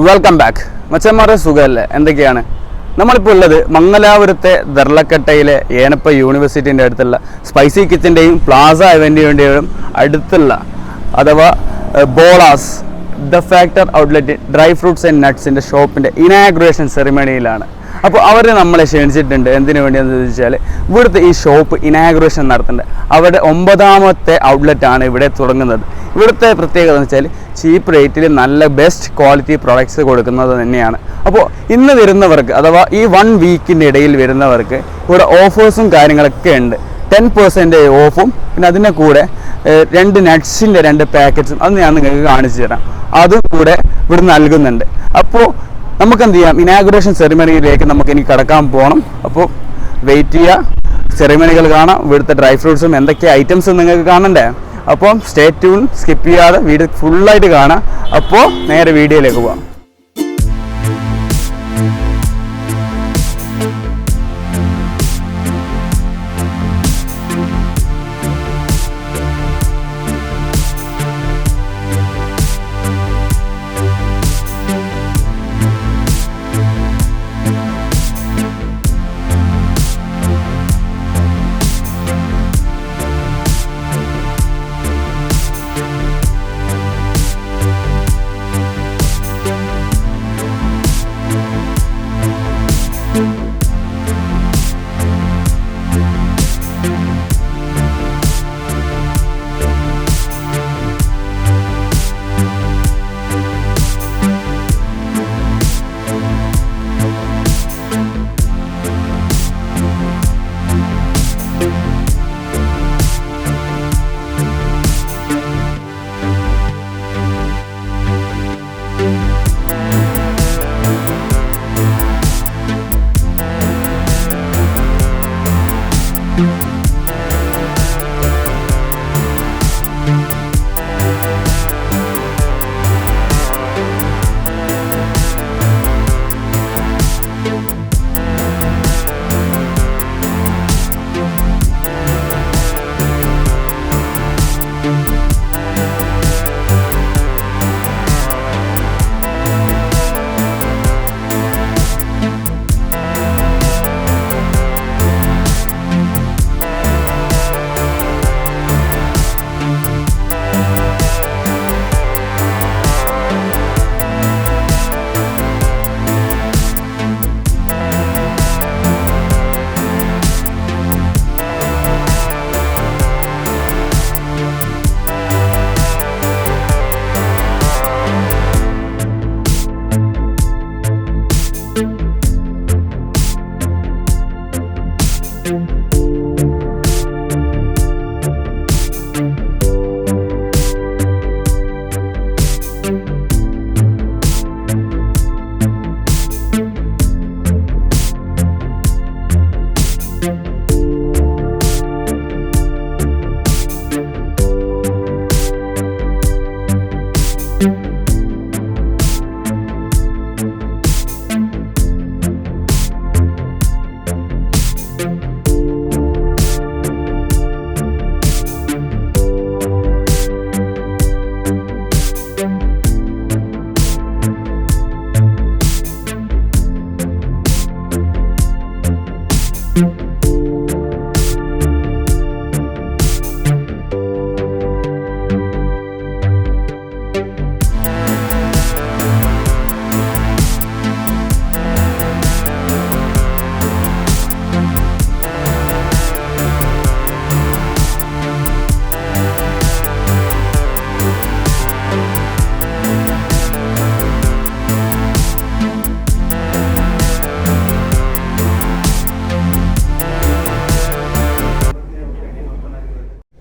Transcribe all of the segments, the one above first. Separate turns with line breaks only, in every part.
Welcome back. മച്ചന്മാരെ സുഖമല്ലേ? എന്തൊക്കെയാണ്? നമ്മളിപ്പോൾ ഉള്ളത് മംഗലാപുരത്തെ ദർലക്കട്ടയിലെ ഏനപ്പ യൂണിവേഴ്സിറ്റിൻ്റെ അടുത്തുള്ള സ്പൈസി കിച്ചൻ്റെയും പ്ലാസ ഇവൻ്റിൻ്റെയും അടുത്തുള്ള അഥവാ Bolas the factor outlet dry fruits and നട്ട്സിൻ്റെ ഷോപ്പിൻ്റെ ഇനാഗുറേഷൻ സെറിമണിയിലാണ്. അപ്പോൾ അവർ നമ്മളെ ക്ഷണിച്ചിട്ടുണ്ട്. എന്തിനു വേണ്ടിയെന്ന് ചോദിച്ചാൽ ഇവിടുത്തെ ഈ ഷോപ്പ് ഇനാഗുറേഷൻ നടത്തുന്നുണ്ട്. അവരുടെ 9ാമത്തെ ഔട്ട്ലെറ്റാണ് ഇവിടെ തുടങ്ങുന്നത്. ഇവിടുത്തെ പ്രത്യേകത എന്ന് വെച്ചാൽ ചീപ്പ് റേറ്റിൽ നല്ല ബെസ്റ്റ് ക്വാളിറ്റി പ്രോഡക്ട്സ് കൊടുക്കുന്നത് തന്നെയാണ്. അപ്പോൾ ഇന്ന് വരുന്നവർക്ക് അഥവാ ഈ 1 വീക്കിൻ്റെ ഇടയിൽ വരുന്നവർക്ക് ഇവിടെ ഓഫേഴ്സും കാര്യങ്ങളൊക്കെ ഉണ്ട്. 10% ഓഫും പിന്നെ അതിൻ്റെ കൂടെ 2 നട്ട്സിൻ്റെ 2 പാക്കറ്റ്സും അത് ഞാൻ നിങ്ങൾക്ക് കാണിച്ചു തരാം. അതും കൂടെ ഇവിടെ നൽകുന്നുണ്ട്. അപ്പോൾ നമുക്ക് എന്ത് ചെയ്യാം, ഇനാഗുറേഷൻ സെറിമണിയിലേക്ക് നമുക്ക് ഇനി കടക്കാൻ പോകണം. അപ്പോൾ വെയിറ്റ് ചെയ്യുക, സെറിമണികൾ കാണാം, ഇവിടുത്തെ ഡ്രൈ ഫ്രൂട്ട്സും എന്തൊക്കെ ഐറ്റംസും നിങ്ങൾക്ക് കാണണ്ടേ. അപ്പോൾ സ്റ്റേ ട്യൂൺ, സ്കിപ്പ് ചെയ്യാതെ വീഡിയോ ഫുള്ളായിട്ട് കാണാം. അപ്പോൾ നേരെ വീഡിയോയിലേക്ക് പോകാം.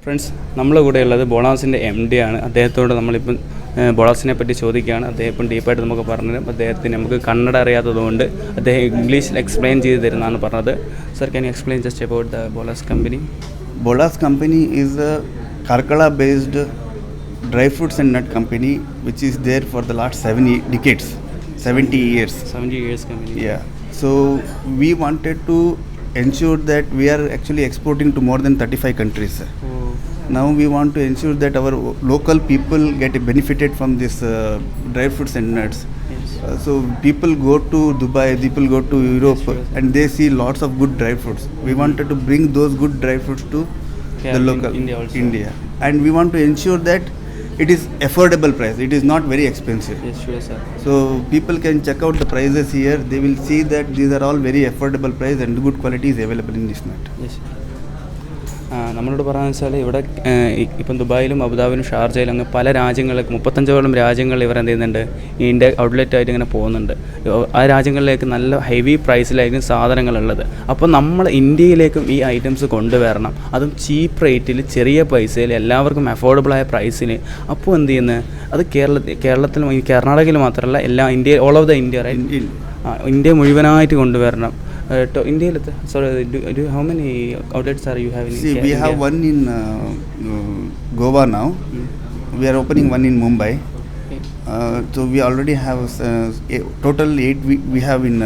ഫ്രണ്ട്സ്, നമ്മളെ കൂടെ ഉള്ളത് ബോളാസിൻ്റെ MD ആണ്. അദ്ദേഹത്തോട് നമ്മളിപ്പം ബോളാസിനെ പറ്റി ചോദിക്കുകയാണ്. അദ്ദേഹം ഇപ്പം ഡീപ്പായിട്ട് നമുക്ക് പറഞ്ഞുതരും. അദ്ദേഹത്തിന് നമുക്ക് കന്നഡ അറിയാത്തതുകൊണ്ട് അദ്ദേഹം ഇംഗ്ലീഷിൽ എക്സ്പ്ലെയിൻ ചെയ്ത് തരുന്നതാണ് പറഞ്ഞത്. Sir, can you explain just about the Bolas company?
Bolas company is a Karkala-based dry fruits and nut company which is there for the last 70 years.
70 years company.
Yeah. So we wanted to ensure that we are actually exporting to more than 35 countries.
Oh.
Now we want to ensure that our local people get benefited from this dry fruits and nuts.
Yes.
So people go to Dubai, people go to Europe, and they see lots of good dry fruits. We wanted to bring those good dry fruits to the local
India.
And we want to ensure that it is affordable price. It is not very expensive.
Yes, sure, sir.
So people can check out the prices here. They will see that these are all very affordable price and good quality is available in this nut.
Yes. നമ്മളോട് പറയാന്ന് വെച്ചാൽ ഇവിടെ ഇപ്പം ദുബായിലും അബുദാബിയിലും ഷാർജയിലും അങ്ങ് പല രാജ്യങ്ങളിലേക്ക് 35ഓളം രാജ്യങ്ങളിൽ ഇവർ എന്ത് ചെയ്യുന്നുണ്ട്, ഇന്ത്യ ഔട്ട്ലെറ്റായിട്ട് ഇങ്ങനെ പോകുന്നുണ്ട്. ആ രാജ്യങ്ങളിലേക്ക് നല്ല ഹെവി പ്രൈസിലായിരിക്കും സാധനങ്ങളുള്ളത്. അപ്പോൾ നമ്മൾ ഇന്ത്യയിലേക്കും ഈ ഐറ്റംസ് കൊണ്ടുവരണം, അതും ചീപ്പ് റേറ്റിൽ ചെറിയ പൈസയിൽ എല്ലാവർക്കും അഫോർഡബിളായ പ്രൈസിന്. അപ്പോൾ എന്ത് ചെയ്യുന്നത്, അത് കേരളത്തിലും കർണാടകയിൽ മാത്രമല്ല എല്ലാ India, all of the India, India മുഴുവനായിട്ട് കൊണ്ടുവരണം. India, sorry, how many outlets are you having?
See, we have one in Goa now. We are opening one in Mumbai. So we already have total 8 we have in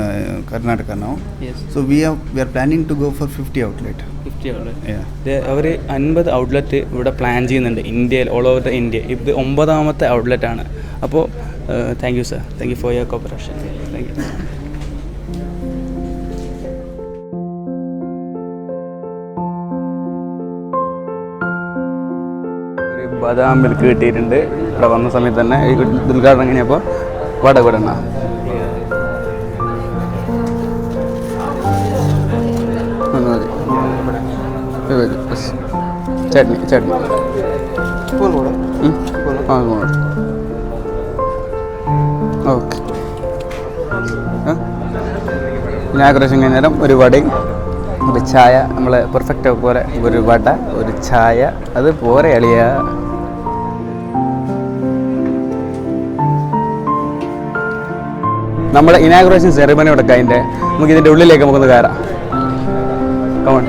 Karnataka now.
Yes.
So we are planning to go for 50 outlet.
50 outlet.
Yeah.
Our 50 outlet ഇവിടെ plan ചെയ്യുന്നുണ്ട് ഇന്ത്യയിൽ, all over the India. ഇത് 9ാമത്തെ ഔട്ട്ലെറ്റാണ്. അപ്പോൾ thank you sir, thank you for your corporation. Thank you. ബദാം milk കിട്ടിയിട്ടുണ്ട്. ഇവിടെ വന്ന സമയത്ത് തന്നെ ഈ ഉദ്ഘാടനം കഴിഞ്ഞപ്പോൾ വട കൂടണ ചട്നി ഓക്കെ. ഇനാഗുറേഷൻ കഴിഞ്ഞേരം ഒരു വടയും ഒരു ചായ, നമ്മളെ പെർഫെക്റ്റ് പോലെ ഒരു വട, ഒരു ചായ, അത് പോരെ അളിയ. നമ്മുടെ ഇനാഗുറേഷൻ സെറിമണി ഇവിടെ അതിൻ്റെ നമുക്ക് ഇതിൻ്റെ ഉള്ളിലേക്ക് നമുക്കൊന്ന് കയറാം. കമോൺ.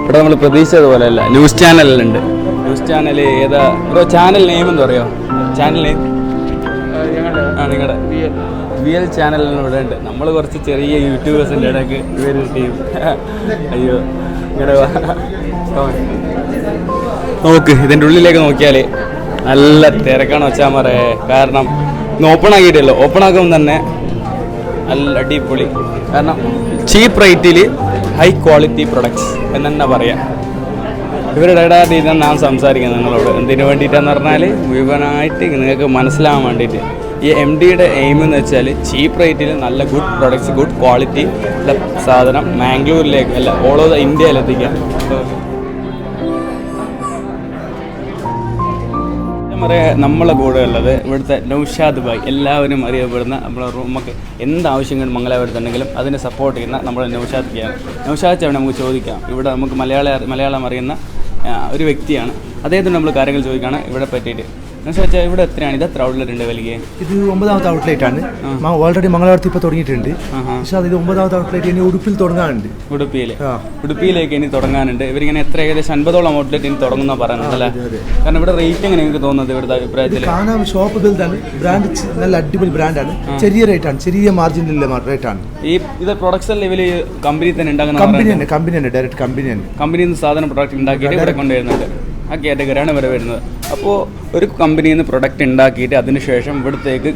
ഇവിടെ നമ്മൾ പ്രതീക്ഷിച്ചതുപോലെ അല്ല, ന്യൂസ് ചാനലുണ്ട്. ന്യൂസ് ചാനൽ ഏതാ ബ്രോ? ചാനൽ നെയിം എന്താ പറയുക? ചാനൽ നെയിം നിങ്ങളുടെ VL ചാനലിന് ഇവിടെ ഉണ്ട്. നമ്മൾ കുറച്ച് ചെറിയ യൂട്യൂബേഴ്സിൻ്റെ ഇടയ്ക്ക് ഇവർ ടീം. അയ്യോ, ഇങ്ങനെ നോക്ക്, ഇതിൻ്റെ ഉള്ളിലേക്ക് നോക്കിയാൽ നല്ല തിരക്കാണ് വെച്ചാൽ പറയേ. കാരണം ഇന്ന് ഓപ്പൺ ആക്കിയിട്ടല്ലോ, ഓപ്പൺ ആക്കുമ്പോൾ തന്നെ നല്ല അടിപൊളി. കാരണം ചീപ്പ് റേറ്റിൽ ഹൈ ക്വാളിറ്റി പ്രൊഡക്ട്സ് എന്ന് തന്നെ പറയാം. ഇവരുടെ ഇടയിൽ ഞാൻ സംസാരിക്കുന്നത് നിങ്ങളോട് എന്തിനു വേണ്ടിയിട്ടെന്ന് പറഞ്ഞാൽ മുഴുവനായിട്ട് നിങ്ങൾക്ക് മനസ്സിലാവാൻ വേണ്ടിയിട്ട്. ഈ MDയുടെ എയിം എന്ന് വെച്ചാൽ ചീപ്പ് റേറ്റിൽ നല്ല ഗുഡ് പ്രൊഡക്ട്സ്, ഗുഡ് ക്വാളിറ്റി ഉള്ള സാധനം മാംഗ്ലൂരിലേക്ക് അല്ല ഓൾ ഓവർ ഇന്ത്യയിലെത്തിക്കാം. നമ്മളെ കൂടെ ഉള്ളത് ഇവിടുത്തെ നൗഷാദ് ഭായ്, എല്ലാവരും അറിയപ്പെടുന്ന നമ്മളെ നമുക്ക് എന്താവശ്യങ്ങളും മംഗലാപുരത്തുണ്ടെങ്കിലും അതിനെ സപ്പോർട്ട് ചെയ്യുന്ന നമ്മുടെ നൗഷാദ് ഭായാണ്. നൗഷാദ് ചേട്ടൻ നമുക്ക് ചോദിക്കാം. ഇവിടെ നമുക്ക് മലയാളം അറിയുന്ന ഒരു വ്യക്തിയാണ്. അദ്ദേഹത്തിന് നമ്മൾ കാര്യങ്ങൾ ചോദിക്കുകയാണ് ഇവിടെ പറ്റിയിട്ട്. എന്നുവെച്ചാൽ ഇവിടെ എത്രയാണ്, ഇത് എത്ര ഔട്ട്ലെറ്റ് ഉണ്ട് വലിയ?
ഇത് 9ാമത്തെ ഔട്ട്ലെറ്റ് ആണ്. ഓൾറെഡി മംഗളാപുരത്ത് ഇപ്പോൾ തുടങ്ങിയിട്ടുണ്ട്. പക്ഷേ ഇത് 9ാമത്തെ ഔട്ട്ലെറ്റ് ഇനി ഉടുപ്പിൽ തുടങ്ങാനുണ്ട്.
ഉടുപ്പിയിലേക്ക് ഇനി തുടങ്ങാനുണ്ട്. ഇവരിങ്ങനെ എത്ര ഏകദേശം 50ഓളം ഔട്ട്ലെറ്റ് ഇനി തുടങ്ങുന്ന പറയുന്നുണ്ടല്ലേ? കാരണം ഇവിടെ റേറ്റ് എങ്ങനെ എനിക്ക് തോന്നുന്നത് ഇവിടുത്തെ അഭിപ്രായത്തിൽ?
കാണാൻ ഷോപ്പ് വലുതാണ്, ബ്രാൻഡ് നല്ല അടിപൊളി ബ്രാൻഡാണ്, ചെറിയ റേറ്റാണ്, ചെറിയ മാർജിനുള്ള റേറ്റാണ്.
ഈ ഇത് പ്രൊഡക്ട്സ് എല്ലാം ഇവര് കമ്പനി തന്നെ ഉണ്ടാക്കുന്ന
കമ്പനി തന്നെ ഡയറക്റ്റ് കമ്പനിയിൽ നിന്ന്
സാധനം പ്രൊഡക്റ്റ് ഉണ്ടാക്കിയിട്ട് ഇവിടെ കൊണ്ടുവരുന്നുണ്ട്. ആ കാറ്റഗറിയാണ് ഇവിടെ വരുന്നത്. അപ്പോൾ ഒരു കമ്പനിയിൽ നിന്ന് പ്രൊഡക്റ്റ് ഉണ്ടാക്കിയിട്ട് അതിനുശേഷം ഇവിടത്തേക്ക്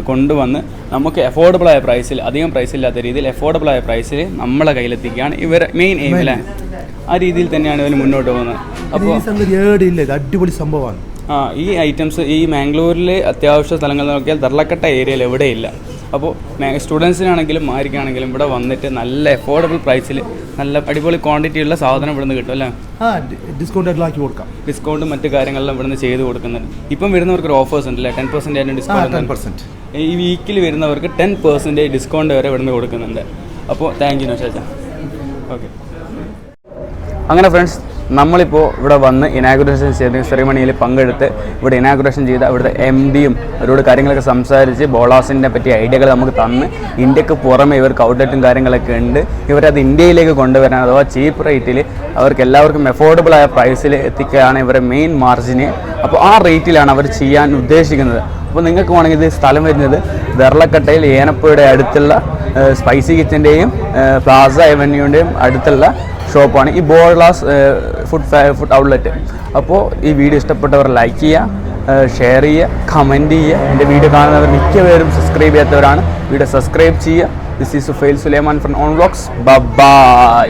കൊണ്ടുവന്ന് നമുക്ക് അഫോർഡബിളായ പ്രൈസിൽ, അധികം പ്രൈസില്ലാത്ത രീതിയിൽ അഫോർഡബിളായ പ്രൈസിൽ നമ്മളെ കയ്യിലെത്തിക്കുകയാണ് ഇവർ മെയിൻ എയിം അല്ലേ. ആ രീതിയിൽ തന്നെയാണ് ഇവർ മുന്നോട്ട് പോകുന്നത്. അപ്പോൾ
അടിപൊളി സംഭവമാണ്.
ഈ ഐറ്റംസ് ഈ മാംഗ്ലൂരിൽ അത്യാവശ്യ സ്ഥലങ്ങൾ നോക്കിയാൽ ദർലക്കട്ട ഏരിയയിൽ എവിടെയില്ല. അപ്പോൾ സ്റ്റുഡൻസിനാണെങ്കിലും ആർക്കാണെങ്കിലും ഇവിടെ വന്നിട്ട് നല്ല അഫോർഡബിൾ പ്രൈസിൽ നല്ല അടിപൊളി ക്വാണ്ടിറ്റി ഉള്ള സാധനം ഇവിടുന്ന് കിട്ടും അല്ലേ?
ഡിസ്കൗണ്ട് എല്ലാം ആക്കി കൊടുക്കാം.
ഡിസ്കൗണ്ടും മറ്റു കാര്യങ്ങളെല്ലാം ഇവിടുന്ന് ചെയ്ത് കൊടുക്കുന്നുണ്ട്. ഇപ്പം വരുന്നവർക്ക് ഒരു ഓഫേഴ്സ് ഉണ്ടല്ലേ? 10% ആയിട്ട് ഡിസ്കൗണ്ട്.
10%.
ഈ വീക്കിൽ വരുന്നവർക്ക് 10% ഡിസ്കൗണ്ട് വരെ ഇവിടുന്ന് കൊടുക്കുന്നുണ്ട്. അപ്പോൾ താങ്ക് യു നൗഷാദ്. ഓക്കെ, അങ്ങനെ ഫ്രണ്ട്സ്, നമ്മളിപ്പോൾ ഇവിടെ വന്ന് ഇനാഗുറേഷൻ സെറിമണിയിൽ പങ്കെടുത്ത് ഇവിടെ ഇനാഗുറേഷൻ ചെയ്ത ഇവിടുത്തെ MDയും അവരോട് കാര്യങ്ങളൊക്കെ സംസാരിച്ച് ബോളാസിനെ പറ്റി ഐഡിയകൾ നമുക്ക് തന്ന് ഇന്ത്യക്ക് പുറമെ ഇവർക്ക് ഔട്ട്ലെറ്റും കാര്യങ്ങളൊക്കെ ഉണ്ട്. ഇവരത് ഇന്ത്യയിലേക്ക് കൊണ്ടുവരാൻ അഥവാ ചീപ്പ് റേറ്റിൽ അവർക്ക് എല്ലാവർക്കും അഫോർഡബിൾ ആയ പ്രൈസിൽ എത്തിക്കുകയാണ് ഇവരുടെ മെയിൻ മാർജിന്. അപ്പോൾ ആ റേറ്റിലാണ് അവർ ചെയ്യാൻ ഉദ്ദേശിക്കുന്നത്. അപ്പോൾ നിങ്ങൾക്ക് വേണമെങ്കിൽ ഇത് സ്ഥലം വരുന്നത് ദർലക്കട്ടയിൽ ഏനപ്പയുടെ അടുത്തുള്ള സ്പൈസി കിച്ചൻ്റെയും പ്ലാസ അവന്യൂൻ്റെയും അടുത്തുള്ള ഷോപ്പാണ് ഈ ബോളാസ് ഫുഡ് ഔട്ട്ലെറ്റ്. അപ്പോൾ ഈ വീഡിയോ ഇഷ്ടപ്പെട്ടവർ ലൈക്ക് ചെയ്യുക, ഷെയർ ചെയ്യുക, കമൻറ്റ് ചെയ്യുക. എൻ്റെ വീഡിയോ കാണുന്നവർ മിക്കവരും സബ്സ്ക്രൈബ് ചെയ്യാത്തവരാണ്. വീഡിയോ സബ്സ്ക്രൈബ് ചെയ്യുക. This is Sufail Sulaiman from on vlogs. By.